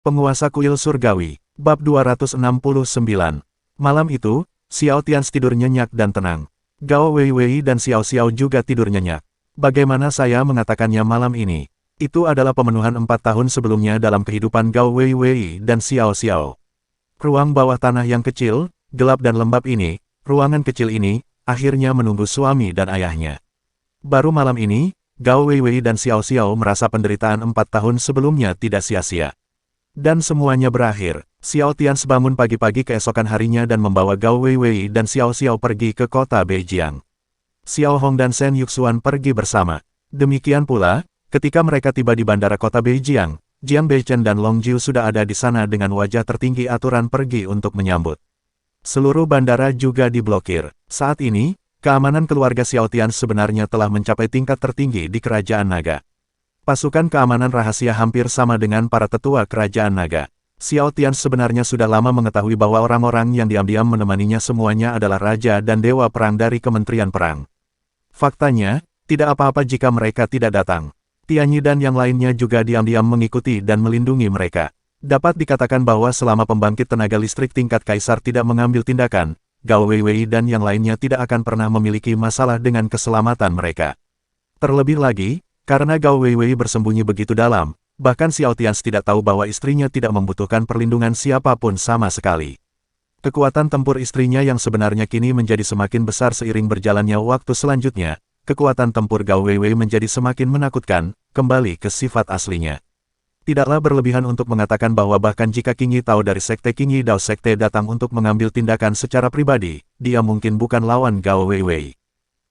Penguasa Kuil Surgawi, Bab 269. Malam itu, Xiao Tians tidur nyenyak dan tenang. Gao Weiwei dan Xiao Xiao juga tidur nyenyak. Bagaimana saya mengatakannya malam ini? Itu adalah pemenuhan 4 tahun sebelumnya dalam kehidupan Gao Weiwei dan Xiao Xiao. Ruang bawah tanah yang kecil, gelap dan lembab ini, ruangan kecil ini, akhirnya menunggu suami dan ayahnya. Baru malam ini, Gao Weiwei dan Xiao Xiao merasa penderitaan 4 tahun sebelumnya tidak sia-sia. Dan semuanya berakhir. Xiao Tians bangun pagi-pagi keesokan harinya dan membawa Gao Weiwei dan Xiao Xiao pergi ke kota Beijiang. Xiao Hong dan Shen Yuxuan pergi bersama. Demikian pula, ketika mereka tiba di bandara kota Beijiang, Jiang Beichen dan Long Jiu sudah ada di sana dengan wajah tertinggi aturan pergi untuk menyambut. Seluruh bandara juga diblokir. Saat ini, keamanan keluarga Xiao Tians sebenarnya telah mencapai tingkat tertinggi di Kerajaan Naga. Pasukan keamanan rahasia hampir sama dengan para tetua Kerajaan Naga. Xiao Tians sebenarnya sudah lama mengetahui bahwa orang-orang yang diam-diam menemaninya semuanya adalah raja dan dewa perang dari Kementerian Perang. Faktanya, tidak apa-apa jika mereka tidak datang. Tianyi dan yang lainnya juga diam-diam mengikuti dan melindungi mereka. Dapat dikatakan bahwa selama pembangkit tenaga listrik tingkat kaisar tidak mengambil tindakan, Gao Weiwei dan yang lainnya tidak akan pernah memiliki masalah dengan keselamatan mereka. Terlebih lagi, karena Gao Weiwei bersembunyi begitu dalam, bahkan Xiao Tians tidak tahu bahwa istrinya tidak membutuhkan perlindungan siapapun sama sekali. Kekuatan tempur istrinya yang sebenarnya kini menjadi semakin besar seiring berjalannya waktu selanjutnya, kekuatan tempur Gao Weiwei menjadi semakin menakutkan, kembali ke sifat aslinya. Tidaklah berlebihan untuk mengatakan bahwa bahkan jika Qing Yi Tao dari Sekte Qing Yi Dao Sekte datang untuk mengambil tindakan secara pribadi, dia mungkin bukan lawan Gao Weiwei.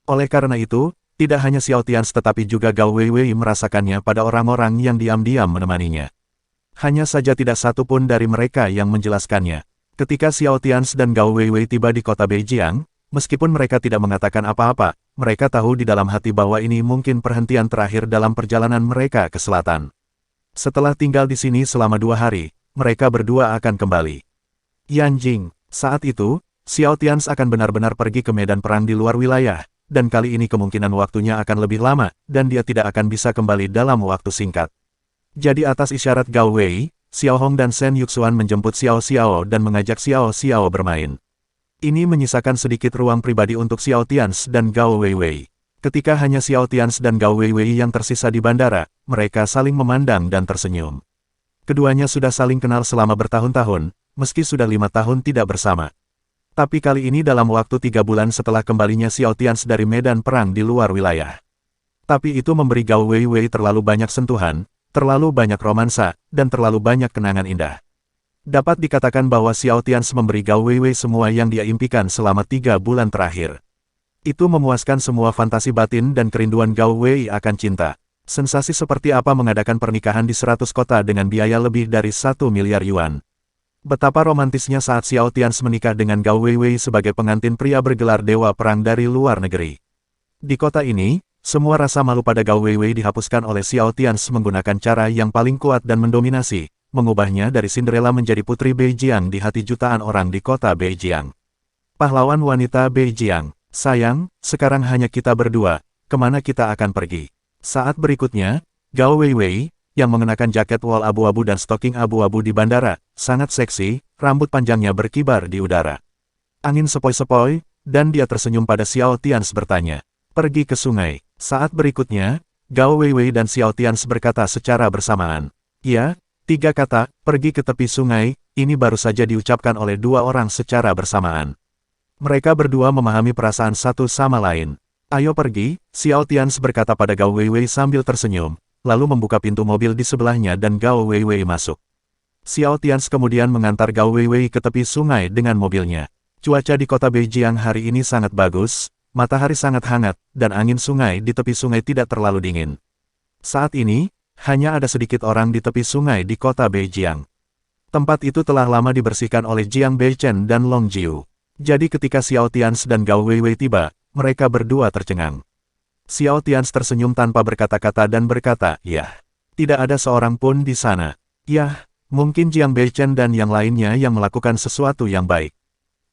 Oleh karena itu, tidak hanya Xiao Tians tetapi juga Gao Weiwei merasakannya pada orang-orang yang diam-diam menemaninya. Hanya saja tidak satu pun dari mereka yang menjelaskannya. Ketika Xiao Tians dan Gao Weiwei tiba di kota Beijiang, meskipun mereka tidak mengatakan apa-apa, mereka tahu di dalam hati bahwa ini mungkin perhentian terakhir dalam perjalanan mereka ke selatan. Setelah tinggal di sini selama 2 hari, mereka berdua akan kembali. Yanjing, saat itu, Xiao Tians akan benar-benar pergi ke medan perang di luar wilayah. Dan kali ini kemungkinan waktunya akan lebih lama, dan dia tidak akan bisa kembali dalam waktu singkat. Jadi atas isyarat Gao Wei, Xiao Hong dan Shen Yuxuan menjemput Xiao Xiao dan mengajak Xiao Xiao bermain. Ini menyisakan sedikit ruang pribadi untuk Xiao Tians dan Gao Weiwei. Ketika hanya Xiao Tians dan Gao Weiwei yang tersisa di bandara, mereka saling memandang dan tersenyum. Keduanya sudah saling kenal selama bertahun-tahun, meski sudah 5 tahun tidak bersama. Tapi kali ini dalam waktu 3 bulan setelah kembalinya Xiao Tians dari medan perang di luar wilayah. Tapi itu memberi Gao Weiwei terlalu banyak sentuhan, terlalu banyak romansa, dan terlalu banyak kenangan indah. Dapat dikatakan bahwa Xiao Tians memberi Gao Weiwei semua yang dia impikan selama 3 bulan terakhir. Itu memuaskan semua fantasi batin dan kerinduan Gao Wei akan cinta. Sensasi seperti apa mengadakan pernikahan di 100 kota dengan biaya lebih dari 1 miliar yuan. Betapa romantisnya saat Xiao Tians menikah dengan Gao Weiwei sebagai pengantin pria bergelar dewa perang dari luar negeri. Di kota ini, semua rasa malu pada Gao Weiwei dihapuskan oleh Xiao Tians menggunakan cara yang paling kuat dan mendominasi, mengubahnya dari Cinderella menjadi putri Beijiang di hati jutaan orang di kota Beijiang. Pahlawan wanita Beijiang, sayang, sekarang hanya kita berdua, kemana kita akan pergi? Saat berikutnya, Gao Weiwei, yang mengenakan jaket wol abu-abu dan stoking abu-abu di bandara, sangat seksi, rambut panjangnya berkibar di udara. Angin sepoi-sepoi, dan dia tersenyum pada Xiao Tians bertanya, pergi ke sungai. Saat berikutnya, Gao Weiwei dan Xiao Tians berkata secara bersamaan. Ya, 3 kata, pergi ke tepi sungai, ini baru saja diucapkan oleh 2 orang secara bersamaan. Mereka berdua memahami perasaan satu sama lain. Ayo pergi, Xiao Tians berkata pada Gao Weiwei sambil tersenyum. Lalu membuka pintu mobil di sebelahnya dan Gao Weiwei masuk. Xiao Tians kemudian mengantar Gao Weiwei ke tepi sungai dengan mobilnya. Cuaca di kota Beijiang hari ini sangat bagus, matahari sangat hangat, dan angin sungai di tepi sungai tidak terlalu dingin. Saat ini, hanya ada sedikit orang di tepi sungai di kota Beijiang. Tempat itu telah lama dibersihkan oleh Jiang Beichen dan Long Jiu. Jadi ketika Xiao Tians dan Gao Weiwei tiba, mereka berdua tercengang. Xiao Tians tersenyum tanpa berkata-kata dan berkata, "Yah, tidak ada seorang pun di sana. Yah, mungkin Jiang Beichen dan yang lainnya yang melakukan sesuatu yang baik.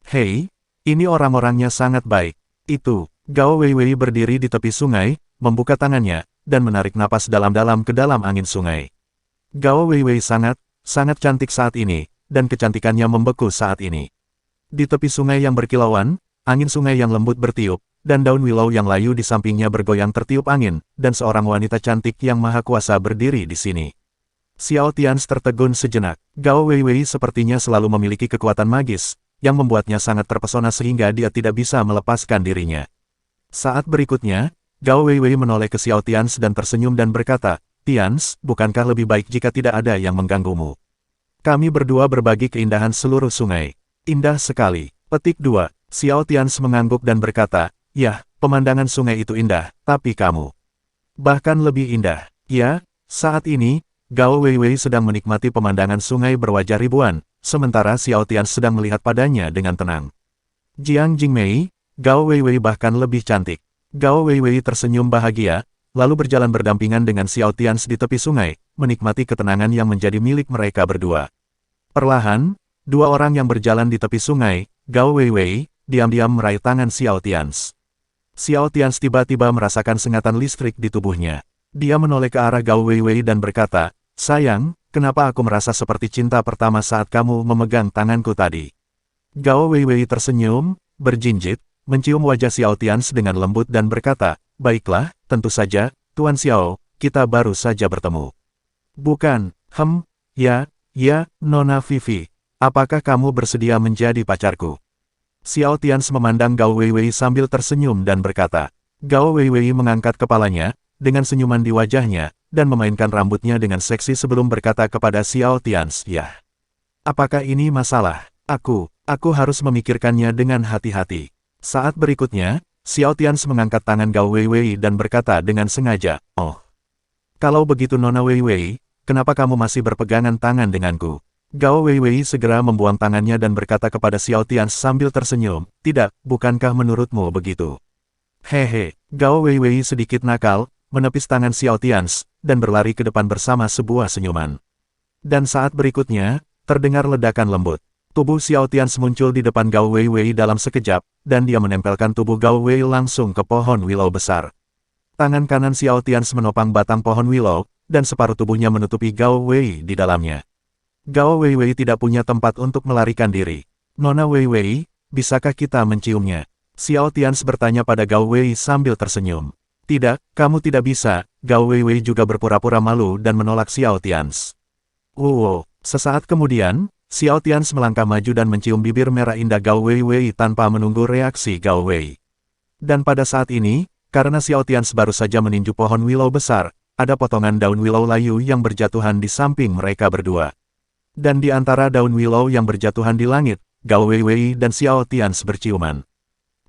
Hei, ini orang-orangnya sangat baik." Itu, Gao Weiwei berdiri di tepi sungai, membuka tangannya, dan menarik napas dalam-dalam ke dalam angin sungai. Gao Weiwei sangat, sangat cantik saat ini, dan kecantikannya membeku saat ini. Di tepi sungai yang berkilauan, angin sungai yang lembut bertiup, dan daun willow yang layu di sampingnya bergoyang tertiup angin, dan seorang wanita cantik yang maha kuasa berdiri di sini. Xiao Tians tertegun sejenak. Gao Weiwei sepertinya selalu memiliki kekuatan magis, yang membuatnya sangat terpesona sehingga dia tidak bisa melepaskan dirinya. Saat berikutnya, Gao Weiwei menoleh ke Xiao Tians dan tersenyum dan berkata, "Tians, bukankah lebih baik jika tidak ada yang mengganggumu? Kami berdua berbagi keindahan seluruh sungai. Indah sekali." Petik 2. Xiao Tians mengangguk dan berkata, "Yah, pemandangan sungai itu indah, tapi kamu bahkan lebih indah." Ya, saat ini, Gao Weiwei sedang menikmati pemandangan sungai berwajah ribuan, sementara Xiao Tians sedang melihat padanya dengan tenang. Jiang Jingmei, Gao Weiwei bahkan lebih cantik. Gao Weiwei tersenyum bahagia, lalu berjalan berdampingan dengan Xiao Tians di tepi sungai, menikmati ketenangan yang menjadi milik mereka berdua. Perlahan, dua orang yang berjalan di tepi sungai, Gao Weiwei, diam-diam meraih tangan Xiao Tians. Xiao Tians tiba-tiba merasakan sengatan listrik di tubuhnya. Dia menoleh ke arah Gao Weiwei dan berkata, "Sayang, kenapa aku merasa seperti cinta pertama saat kamu memegang tanganku tadi?" Gao Weiwei tersenyum, berjinjit, mencium wajah Xiao Tians dengan lembut dan berkata, "Baiklah, tentu saja, Tuan Xiao, kita baru saja bertemu." "Bukan, ya, Nona Vivi. Apakah kamu bersedia menjadi pacarku?" Xiao Tians memandang Gao Weiwei sambil tersenyum dan berkata. Gao Weiwei mengangkat kepalanya, dengan senyuman di wajahnya, dan memainkan rambutnya dengan seksi sebelum berkata kepada Xiao Tians, "Yah. Apakah ini masalah? Aku harus memikirkannya dengan hati-hati." Saat berikutnya, Xiao Tians mengangkat tangan Gao Weiwei dan berkata dengan sengaja, "Oh. Kalau begitu Nona Weiwei, kenapa kamu masih berpegangan tangan denganku?" Gao Weiwei segera membuang tangannya dan berkata kepada Xiao Tians sambil tersenyum, "Tidak, bukankah menurutmu begitu?" Hehe, Gao Weiwei sedikit nakal, menepis tangan Xiao Tians, dan berlari ke depan bersama sebuah senyuman. Dan saat berikutnya, terdengar ledakan lembut. Tubuh Xiao Tians muncul di depan Gao Weiwei dalam sekejap, dan dia menempelkan tubuh Gao Wei langsung ke pohon willow besar. Tangan kanan Xiao Tians menopang batang pohon willow, dan separuh tubuhnya menutupi Gao Wei di dalamnya. Gao Weiwei tidak punya tempat untuk melarikan diri. "Nona Weiwei, bisakah kita menciumnya?" Xiao Tians bertanya pada Gao Wei sambil tersenyum. "Tidak, kamu tidak bisa." Gao Weiwei juga berpura-pura malu dan menolak Xiao Tians. Sesaat kemudian, Xiao Tians melangkah maju dan mencium bibir merah indah Gao Weiwei tanpa menunggu reaksi Gao Wei. Dan pada saat ini, karena Xiao Tians baru saja meninju pohon willow besar, ada potongan daun willow layu yang berjatuhan di samping mereka berdua. Dan di antara daun willow yang berjatuhan di langit, Gao Weiwei dan Xiao Tians berciuman.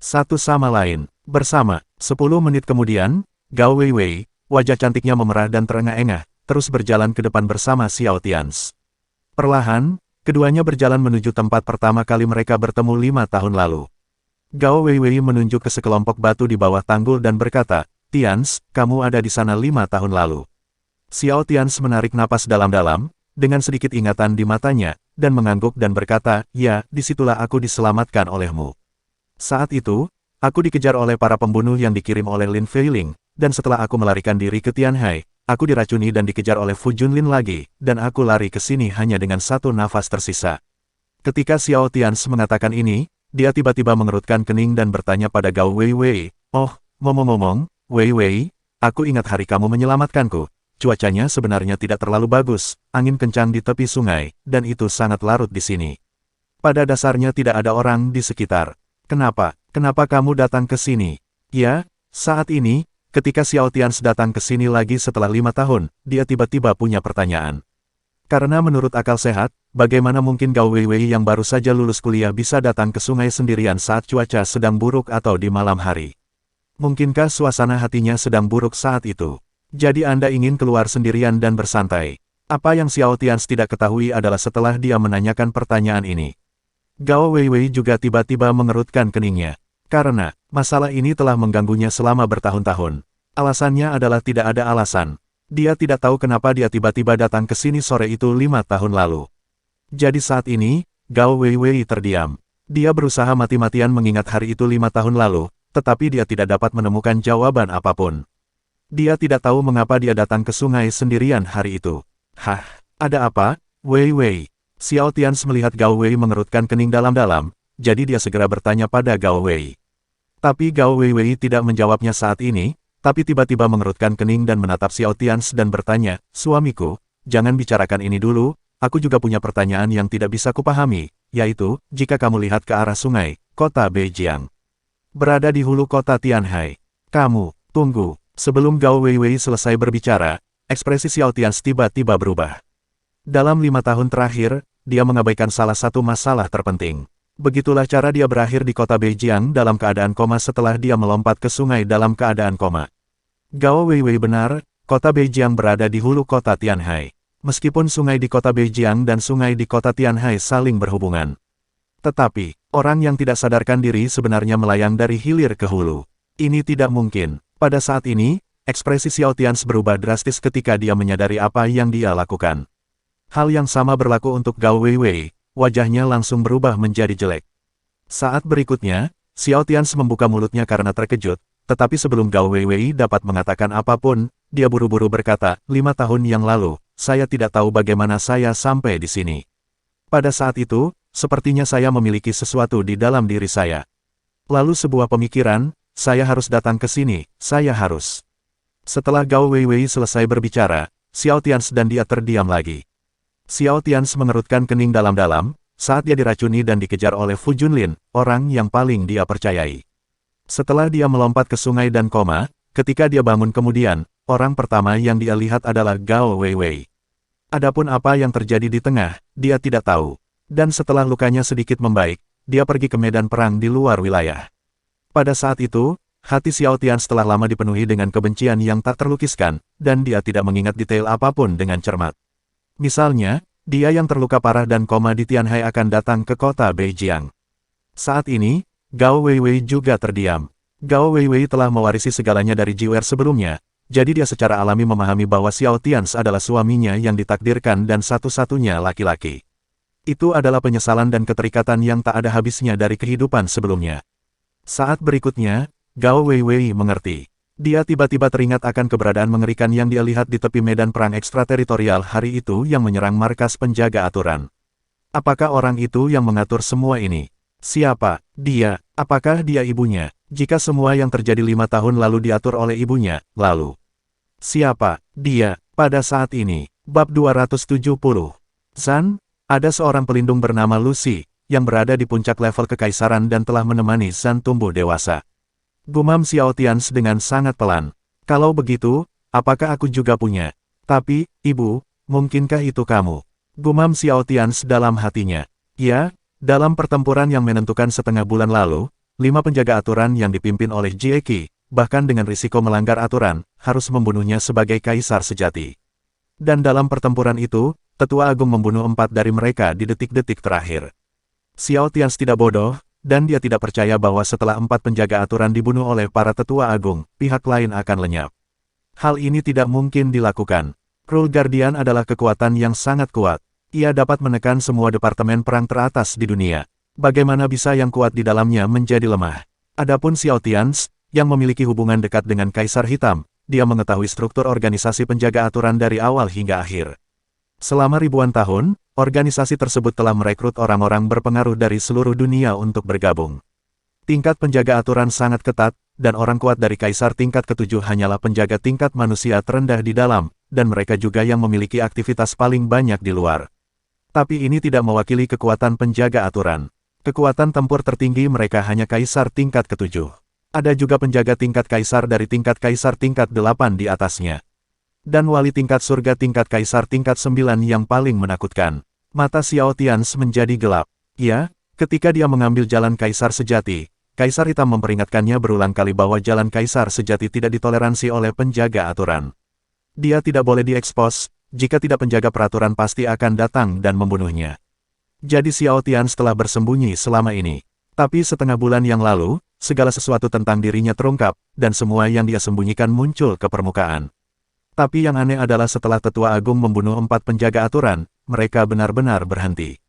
Satu sama lain, bersama. 10 menit kemudian, Gao Weiwei, wajah cantiknya memerah dan terengah-engah, terus berjalan ke depan bersama Xiao Tians. Perlahan, keduanya berjalan menuju tempat pertama kali mereka bertemu 5 tahun lalu. Gao Weiwei menunjuk ke sekelompok batu di bawah tanggul dan berkata, "Tians, kamu ada di sana 5 tahun lalu." Xiao Tians menarik napas dalam-dalam, dengan sedikit ingatan di matanya, dan mengangguk dan berkata, "Ya, disitulah aku diselamatkan olehmu. Saat itu, aku dikejar oleh para pembunuh yang dikirim oleh Lin Feiling, dan setelah aku melarikan diri ke Tianhai, aku diracuni dan dikejar oleh Fu Junlin lagi, dan aku lari ke sini hanya dengan satu nafas tersisa." Ketika Xiao Tians mengatakan ini, dia tiba-tiba mengerutkan kening dan bertanya pada Gao Weiwei, "Oh, ngomong-ngomong, Weiwei, aku ingat hari kamu menyelamatkanku. Cuacanya sebenarnya tidak terlalu bagus, angin kencang di tepi sungai, dan itu sangat larut di sini. Pada dasarnya tidak ada orang di sekitar. Kenapa kamu datang ke sini?" Ya, saat ini, ketika Xiao Tians datang ke sini lagi setelah 5 tahun, dia tiba-tiba punya pertanyaan. Karena menurut akal sehat, bagaimana mungkin Gao Weiwei yang baru saja lulus kuliah bisa datang ke sungai sendirian saat cuaca sedang buruk atau di malam hari? Mungkinkah suasana hatinya sedang buruk saat itu? Jadi Anda ingin keluar sendirian dan bersantai. Apa yang Xiao Tians tidak ketahui adalah setelah dia menanyakan pertanyaan ini, Gao Weiwei juga tiba-tiba mengerutkan keningnya. Karena, masalah ini telah mengganggunya selama bertahun-tahun. Alasannya adalah tidak ada alasan. Dia tidak tahu kenapa dia tiba-tiba datang ke sini sore itu 5 tahun lalu. Jadi saat ini, Gao Weiwei terdiam. Dia berusaha mati-matian mengingat hari itu 5 tahun lalu, tetapi dia tidak dapat menemukan jawaban apapun. Dia tidak tahu mengapa dia datang ke sungai sendirian hari itu. "Hah, ada apa?" Wei Wei. Xiao Tians melihat Gao Wei mengerutkan kening dalam-dalam, jadi dia segera bertanya pada Gao Wei. Tapi Gao Wei Wei tidak menjawabnya saat ini, tapi tiba-tiba mengerutkan kening dan menatap Xiao Tians dan bertanya, "Suamiku, jangan bicarakan ini dulu, aku juga punya pertanyaan yang tidak bisa kupahami, yaitu, jika kamu lihat ke arah sungai, kota Beijiang berada di hulu kota Tianhai. Kamu, tunggu." Sebelum Gao Wei Wei selesai berbicara, ekspresi Xiao Tians tiba-tiba berubah. Dalam 5 tahun terakhir, dia mengabaikan salah satu masalah terpenting. Begitulah cara dia berakhir di kota Beijiang dalam keadaan koma setelah dia melompat ke sungai dalam keadaan koma. Gao Wei Wei benar, kota Beijiang berada di hulu kota Tianhai. Meskipun sungai di kota Beijiang dan sungai di kota Tianhai saling berhubungan. Tetapi, orang yang tidak sadarkan diri sebenarnya melayang dari hilir ke hulu. Ini tidak mungkin. Pada saat ini, ekspresi Xiao Tians berubah drastis ketika dia menyadari apa yang dia lakukan. Hal yang sama berlaku untuk Gao Wei Wei, wajahnya langsung berubah menjadi jelek. Saat berikutnya, Xiao Tians membuka mulutnya karena terkejut, tetapi sebelum Gao Wei Wei dapat mengatakan apapun, dia buru-buru berkata, 5 tahun yang lalu, saya tidak tahu bagaimana saya sampai di sini. Pada saat itu, sepertinya saya memiliki sesuatu di dalam diri saya. Lalu sebuah pemikiran, saya harus datang ke sini, saya harus. Setelah Gao Wei Wei selesai berbicara, Xiao Tians dan dia terdiam lagi. Xiao Tians mengerutkan kening dalam-dalam, saat dia diracuni dan dikejar oleh Fu Junlin, orang yang paling dia percayai. Setelah dia melompat ke sungai dan koma, ketika dia bangun kemudian, orang pertama yang dia lihat adalah Gao Wei Wei. Adapun apa yang terjadi di tengah, dia tidak tahu. Dan setelah lukanya sedikit membaik, dia pergi ke medan perang di luar wilayah. Pada saat itu, hati Xiao Tians setelah lama dipenuhi dengan kebencian yang tak terlukiskan, dan dia tidak mengingat detail apapun dengan cermat. Misalnya, dia yang terluka parah dan koma di Tianhai akan datang ke kota Beijiang. Saat ini, Gao Wei Wei juga terdiam. Gao Wei Wei telah mewarisi segalanya dari Jiwer sebelumnya, jadi dia secara alami memahami bahwa Xiao Tians adalah suaminya yang ditakdirkan dan satu-satunya laki-laki. Itu adalah penyesalan dan keterikatan yang tak ada habisnya dari kehidupan sebelumnya. Saat berikutnya, Gao Wei Wei mengerti. Dia tiba-tiba teringat akan keberadaan mengerikan yang dia lihat di tepi medan perang ekstrateritorial hari itu yang menyerang markas penjaga aturan. Apakah orang itu yang mengatur semua ini? Siapa dia? Apakah dia ibunya? Jika semua yang terjadi 5 tahun lalu diatur oleh ibunya, lalu siapa dia pada saat ini? Bab 270. Zan, ada seorang pelindung bernama Lucy, yang berada di puncak level kekaisaran dan telah menemani Zan tumbuh dewasa. Gumam Xiao Tians dengan sangat pelan. Kalau begitu, apakah aku juga punya? Tapi, ibu, mungkinkah itu kamu? Gumam Xiao Tians dalam hatinya. Ya, dalam pertempuran yang menentukan setengah bulan lalu, 5 penjaga aturan yang dipimpin oleh Jie Qi, bahkan dengan risiko melanggar aturan, harus membunuhnya sebagai kaisar sejati. Dan dalam pertempuran itu, Tetua Agung membunuh 4 dari mereka di detik-detik terakhir. Xiao Tians tidak bodoh, dan dia tidak percaya bahwa setelah 4 penjaga aturan dibunuh oleh para tetua agung, pihak lain akan lenyap. Hal ini tidak mungkin dilakukan. Rule Guardian adalah kekuatan yang sangat kuat. Ia dapat menekan semua departemen perang teratas di dunia. Bagaimana bisa yang kuat di dalamnya menjadi lemah? Adapun Xiao Tians, yang memiliki hubungan dekat dengan Kaisar Hitam, dia mengetahui struktur organisasi penjaga aturan dari awal hingga akhir. Selama ribuan tahun, organisasi tersebut telah merekrut orang-orang berpengaruh dari seluruh dunia untuk bergabung. Tingkat penjaga aturan sangat ketat, dan orang kuat dari Kaisar tingkat ke-7 hanyalah penjaga tingkat manusia terendah di dalam, dan mereka juga yang memiliki aktivitas paling banyak di luar. Tapi ini tidak mewakili kekuatan penjaga aturan. Kekuatan tempur tertinggi mereka hanya Kaisar tingkat ke-7. Ada juga penjaga tingkat Kaisar dari tingkat Kaisar tingkat 8 di atasnya. Dan wali tingkat surga tingkat Kaisar tingkat 9 yang paling menakutkan. Mata Xiao Tians menjadi gelap. Ya, ketika dia mengambil jalan Kaisar sejati, Kaisar Hitam memperingatkannya berulang kali bahwa jalan Kaisar sejati tidak ditoleransi oleh penjaga aturan. Dia tidak boleh diekspos, jika tidak penjaga peraturan pasti akan datang dan membunuhnya. Jadi Xiao Tians telah bersembunyi selama ini. Tapi setengah bulan yang lalu, segala sesuatu tentang dirinya terungkap, dan semua yang dia sembunyikan muncul ke permukaan. Tapi yang aneh adalah setelah Tetua Agung membunuh 4 penjaga aturan, mereka benar-benar berhenti.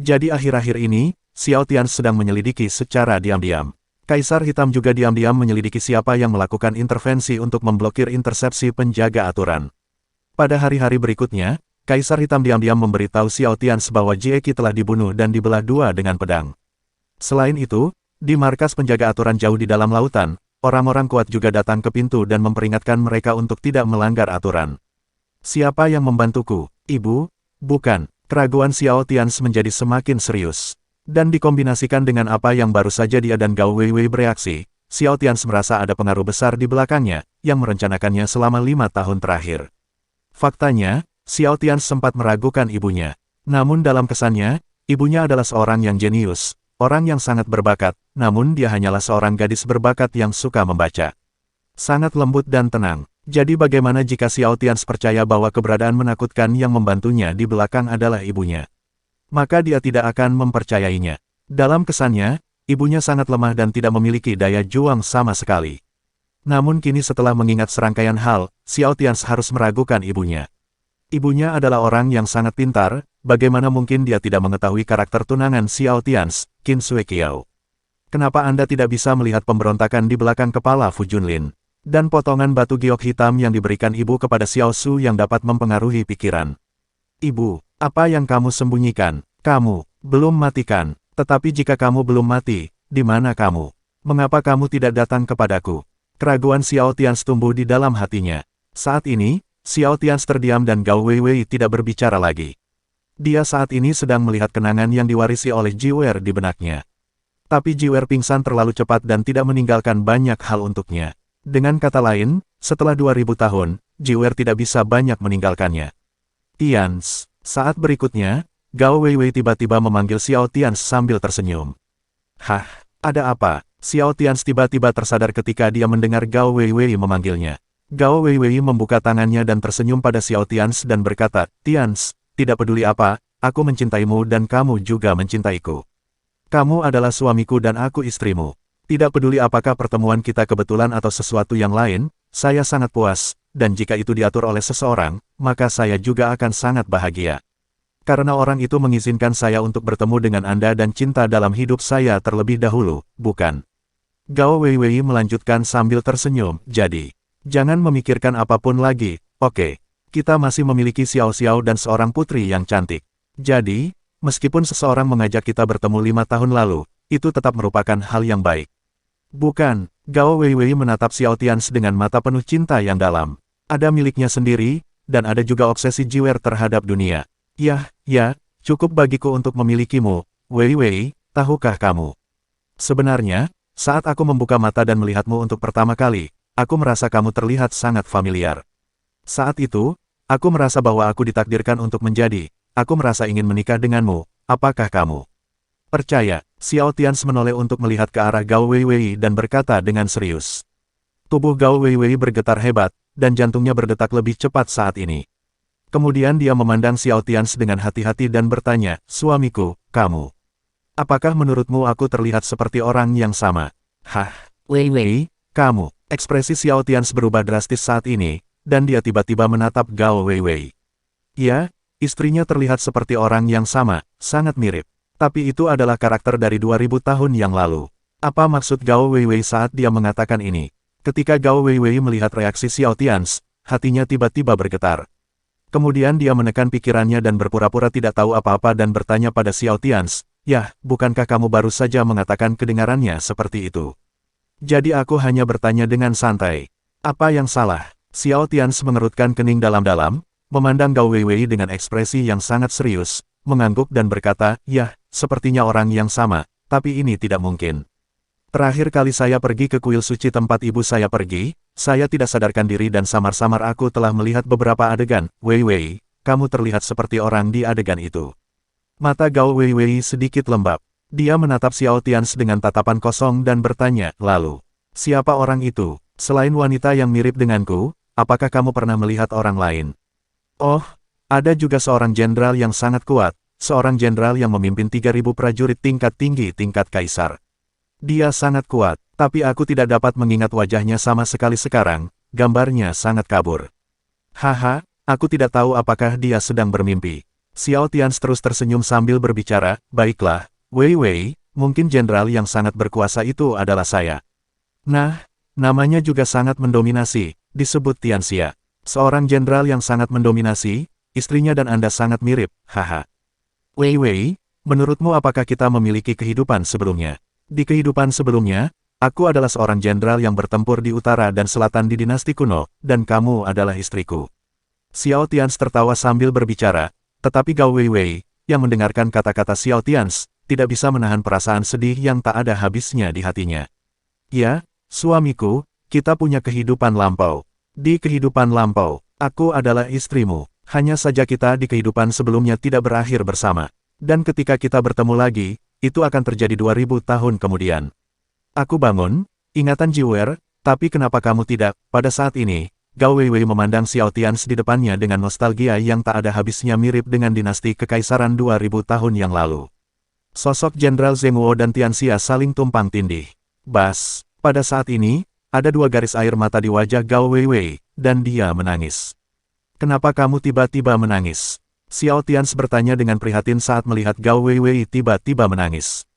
Jadi akhir-akhir ini, Xiao Tians sedang menyelidiki secara diam-diam. Kaisar Hitam juga diam-diam menyelidiki siapa yang melakukan intervensi untuk memblokir intersepsi penjaga aturan. Pada hari-hari berikutnya, Kaisar Hitam diam-diam memberitahu Xiao Tians bahwa Jie Qi telah dibunuh dan dibelah dua dengan pedang. Selain itu, di markas penjaga aturan jauh di dalam lautan, orang-orang kuat juga datang ke pintu dan memperingatkan mereka untuk tidak melanggar aturan. Siapa yang membantuku, Ibu? Bukan. Keraguan Xiao Tians menjadi semakin serius. Dan dikombinasikan dengan apa yang baru saja dia dan Gao Weiwei bereaksi, Xiao Tians merasa ada pengaruh besar di belakangnya, yang merencanakannya selama 5 tahun terakhir. Faktanya, Xiao Tians sempat meragukan ibunya. Namun dalam kesannya, ibunya adalah seorang yang jenius, orang yang sangat berbakat, namun dia hanyalah seorang gadis berbakat yang suka membaca. Sangat lembut dan tenang. Jadi bagaimana jika Xiao Tians percaya bahwa keberadaan menakutkan yang membantunya di belakang adalah ibunya? Maka dia tidak akan mempercayainya. Dalam kesannya, ibunya sangat lemah dan tidak memiliki daya juang sama sekali. Namun kini setelah mengingat serangkaian hal, Xiao Tians harus meragukan ibunya. Ibunya adalah orang yang sangat pintar, bagaimana mungkin dia tidak mengetahui karakter tunangan Xiao Tians, Qin Sui Qiao? Kenapa Anda tidak bisa melihat pemberontakan di belakang kepala Fu Junlin? Dan potongan batu giok hitam yang diberikan ibu kepada Xiao Su yang dapat mempengaruhi pikiran. Ibu, apa yang kamu sembunyikan? Kamu belum matikan. Tetapi jika kamu belum mati, di mana kamu? Mengapa kamu tidak datang kepadaku? Keraguan Xiao Tians tumbuh di dalam hatinya. Saat ini, Xiao Tians terdiam dan Gao Weiwei tidak berbicara lagi. Dia saat ini sedang melihat kenangan yang diwarisi oleh Jiwer di benaknya. Tapi Jiwer pingsan terlalu cepat dan tidak meninggalkan banyak hal untuknya. Dengan kata lain, setelah 2000 tahun, Jiwer tidak bisa banyak meninggalkannya. Tians. Saat berikutnya, Gao Weiwei tiba-tiba memanggil Xiao Tians sambil tersenyum. Hah, ada apa? Xiao Tians tiba-tiba tersadar ketika dia mendengar Gao Weiwei memanggilnya. Gao Weiwei membuka tangannya dan tersenyum pada Xiao Tians dan berkata, Tians, tidak peduli apa, aku mencintaimu dan kamu juga mencintaiku. Kamu adalah suamiku dan aku istrimu. Tidak peduli apakah pertemuan kita kebetulan atau sesuatu yang lain, saya sangat puas, dan jika itu diatur oleh seseorang, maka saya juga akan sangat bahagia. Karena orang itu mengizinkan saya untuk bertemu dengan Anda dan cinta dalam hidup saya terlebih dahulu, bukan? Gao Weiwei melanjutkan sambil tersenyum, jadi, jangan memikirkan apapun lagi, oke. Kita masih memiliki Xiao Xiao dan seorang putri yang cantik. Jadi, meskipun seseorang mengajak kita bertemu 5 tahun lalu, itu tetap merupakan hal yang baik. Bukan, Gao Weiwei menatap Xiao Tians dengan mata penuh cinta yang dalam. Ada miliknya sendiri, dan ada juga obsesi Jiwer terhadap dunia. Ya, cukup bagiku untuk memilikimu, Weiwei, tahukah kamu? Sebenarnya, saat aku membuka mata dan melihatmu untuk pertama kali, aku merasa kamu terlihat sangat familiar. Saat itu, aku merasa bahwa aku ditakdirkan untuk aku merasa ingin menikah denganmu, apakah kamu? Percaya, Xiao Tians menoleh untuk melihat ke arah Gao Weiwei dan berkata dengan serius. Tubuh Gao Weiwei bergetar hebat, dan jantungnya berdetak lebih cepat saat ini. Kemudian dia memandang Xiao Tians dengan hati-hati dan bertanya, suamiku, kamu. Apakah menurutmu aku terlihat seperti orang yang sama? Hah, Weiwei, kamu. Ekspresi Xiao Tians berubah drastis saat ini, dan dia tiba-tiba menatap Gao Weiwei. Ya, istrinya terlihat seperti orang yang sama, sangat mirip. Tapi itu adalah karakter dari 2000 tahun yang lalu. Apa maksud Gao Weiwei saat dia mengatakan ini? Ketika Gao Weiwei melihat reaksi Xiao Tians, hatinya tiba-tiba bergetar. Kemudian dia menekan pikirannya dan berpura-pura tidak tahu apa-apa dan bertanya pada Xiao Tians, "Yah, bukankah kamu baru saja mengatakan kedengarannya seperti itu?" Jadi aku hanya bertanya dengan santai. Apa yang salah? Xiao Tians mengerutkan kening dalam-dalam, memandang Gao Weiwei dengan ekspresi yang sangat serius, mengangguk dan berkata, "Yah, sepertinya orang yang sama, tapi ini tidak mungkin. Terakhir kali saya pergi ke kuil suci tempat ibu saya pergi, saya tidak sadarkan diri dan samar-samar aku telah melihat beberapa adegan. Weiwei, kamu terlihat seperti orang di adegan itu." Mata Gao Weiwei sedikit lembab. Dia menatap Xiao Tians dengan tatapan kosong dan bertanya, "Lalu, siapa orang itu? Selain wanita yang mirip denganku, apakah kamu pernah melihat orang lain?" "Oh, ada juga seorang jenderal yang sangat kuat, seorang jenderal yang memimpin 3000 prajurit tingkat tinggi tingkat kaisar. Dia sangat kuat, tapi aku tidak dapat mengingat wajahnya sama sekali sekarang, gambarnya sangat kabur." "Haha, aku tidak tahu apakah dia sedang bermimpi." Xiao Tians terus tersenyum sambil berbicara, "Baiklah, Weiwei, mungkin jenderal yang sangat berkuasa itu adalah saya." "Nah, namanya juga sangat mendominasi, disebut Tianxia. Seorang jenderal yang sangat mendominasi, istrinya dan Anda sangat mirip, haha. Wei Wei, menurutmu apakah kita memiliki kehidupan sebelumnya? Di kehidupan sebelumnya, aku adalah seorang jenderal yang bertempur di utara dan selatan di dinasti kuno, dan kamu adalah istriku. Xiao Tians tertawa sambil berbicara, tetapi Gao Wei Wei, yang mendengarkan kata-kata Xiao Tians, tidak bisa menahan perasaan sedih yang tak ada habisnya di hatinya. Ya, suamiku, kita punya kehidupan lampau. Di kehidupan lampau, aku adalah istrimu. Hanya saja kita di kehidupan sebelumnya tidak berakhir bersama. Dan ketika kita bertemu lagi, itu akan terjadi 2000 tahun kemudian. Aku bangun, ingatan Jiwer, tapi kenapa kamu tidak, pada saat ini, Gao Weiwei memandang Xiao Tians di depannya dengan nostalgia yang tak ada habisnya mirip dengan dinasti kekaisaran 2000 tahun yang lalu. Sosok Jenderal Zheng Wo dan Tianxia saling tumpang tindih. Bas, pada saat ini, ada dua garis air mata di wajah Gao Weiwei, dan dia menangis. Kenapa kamu tiba-tiba menangis? Xiao Tians bertanya dengan prihatin saat melihat Gao Weiwei tiba-tiba menangis.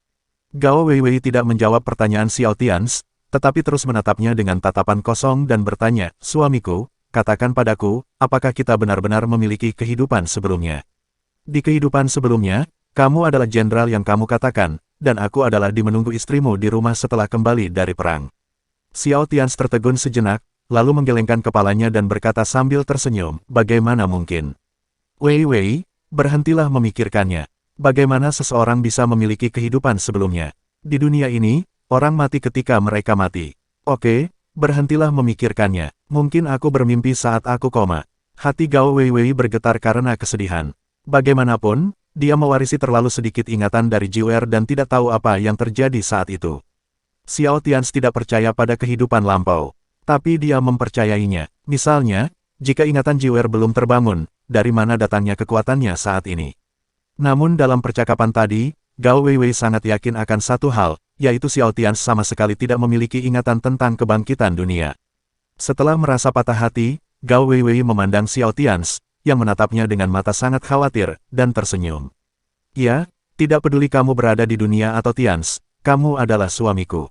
Gao Weiwei tidak menjawab pertanyaan Xiao Tians, tetapi terus menatapnya dengan tatapan kosong dan bertanya, suamiku, katakan padaku, apakah kita benar-benar memiliki kehidupan sebelumnya? Di kehidupan sebelumnya, kamu adalah jenderal yang kamu katakan, dan aku adalah di menunggu istrimu di rumah setelah kembali dari perang. Xiao Tians tertegun sejenak, lalu menggelengkan kepalanya dan berkata sambil tersenyum, bagaimana mungkin? Wei Wei, berhentilah memikirkannya. Bagaimana seseorang bisa memiliki kehidupan sebelumnya? Di dunia ini, orang mati ketika mereka mati. Oke, berhentilah memikirkannya. Mungkin aku bermimpi saat aku koma. Hati Gao Weiwei bergetar karena kesedihan. Bagaimanapun, dia mewarisi terlalu sedikit ingatan dari Jiwer dan tidak tahu apa yang terjadi saat itu. Xiao Tians tidak percaya pada kehidupan lampau. Tapi dia mempercayainya. Misalnya, jika ingatan Jiwer belum terbangun, dari mana datangnya kekuatannya saat ini? Namun dalam percakapan tadi, Gao Weiwei sangat yakin akan satu hal, yaitu Xiao Tians sama sekali tidak memiliki ingatan tentang kebangkitan dunia. Setelah merasa patah hati, Gao Weiwei memandang Xiao Tians, yang menatapnya dengan mata sangat khawatir, dan tersenyum. Ya, tidak peduli kamu berada di dunia atau Tians, kamu adalah suamiku.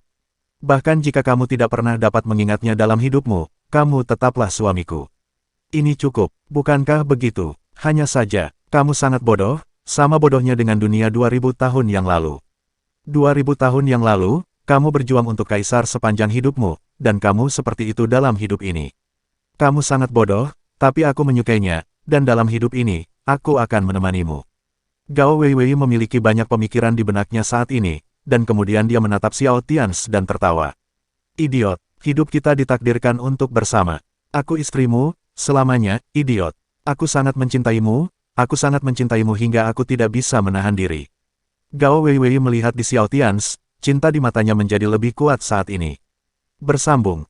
Bahkan jika kamu tidak pernah dapat mengingatnya dalam hidupmu, kamu tetaplah suamiku. Ini cukup, bukankah begitu? Hanya saja, kamu sangat bodoh, sama bodohnya dengan dunia 2000 tahun yang lalu. 2000 tahun yang lalu, kamu berjuang untuk kaisar sepanjang hidupmu, dan kamu seperti itu dalam hidup ini. Kamu sangat bodoh, tapi aku menyukainya, dan dalam hidup ini, aku akan menemanimu. Gao Weiwei memiliki banyak pemikiran di benaknya saat ini, dan kemudian dia menatap Xiao Tians dan tertawa. Idiot, hidup kita ditakdirkan untuk bersama. Aku istrimu, selamanya, idiot. Aku sangat mencintaimu, hingga aku tidak bisa menahan diri. Gao Weiwei melihat di Xiao Tians, cinta di matanya menjadi lebih kuat saat ini. Bersambung.